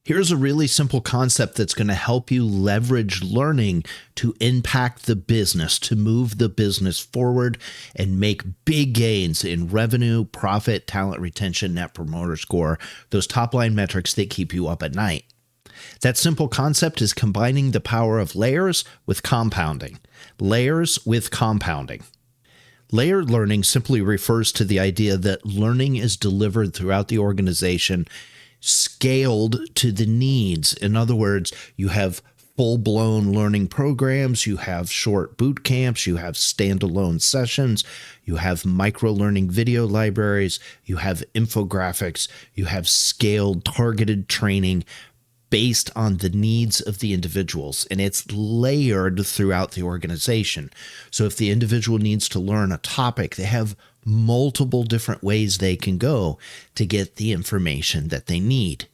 Here's a really simple concept that's going to help you leverage learning to impact the business, to move the business forward and make big gains in revenue, profit, talent retention, net promoter score, those top line metrics that keep you up at night. That simple concept is combining the power of layers with compounding. Layers with compounding. Layered learning simply refers to the idea that learning is delivered throughout the organization, scaled to the needs. In other words, you have full-blown learning programs, you have short boot camps, you have standalone sessions, you have micro-learning video libraries, you have infographics, you have scaled targeted training based on the needs of the individuals, and it's layered throughout the organization. So if the individual needs to learn a topic, they have multiple different ways they can go to get the information that they need.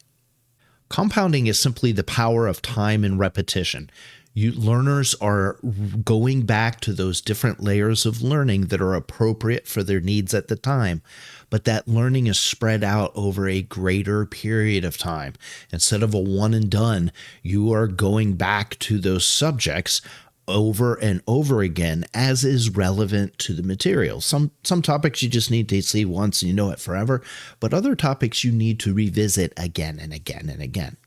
Compounding is simply the power of time and repetition. Learners are going back to those different layers of learning that are appropriate for their needs at the time, but that learning is spread out over a greater period of time. Instead of a one and done, you are going back to those subjects over and over again as is relevant to the material. Some topics you just need to see once and you know it forever, but other topics you need to revisit again and again and again.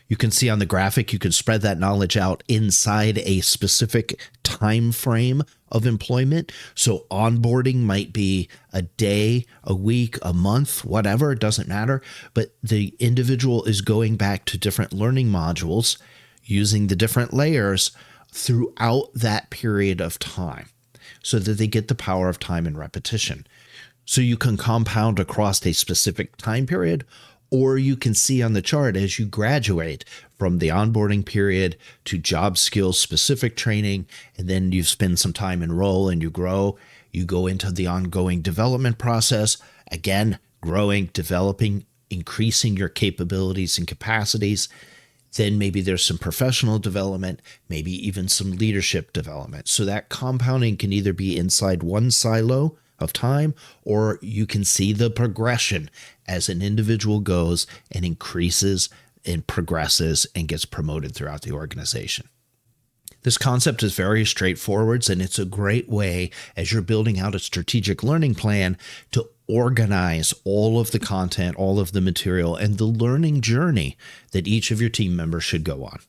You can see on the graphic, you can spread that knowledge out inside a specific time frame of employment. So onboarding might be a day, a week, a month, whatever, it doesn't matter. But the individual is going back to different learning modules using the different layers throughout that period of time so that they get the power of time and repetition. So you can compound across a specific time period, or you can see on the chart as you graduate from the onboarding period to job skills specific training, and then you spend some time in role and you grow, you go into the ongoing development process, again, growing, developing, increasing your capabilities and capacities. Then maybe there's some professional development, maybe even some leadership development. So that compounding can either be inside one silo of time, or you can see the progression as an individual goes and increases and progresses and gets promoted throughout the organization. This concept is very straightforward, and it's a great way as you're building out a strategic learning plan to organize all of the content, all of the material, and the learning journey that each of your team members should go on.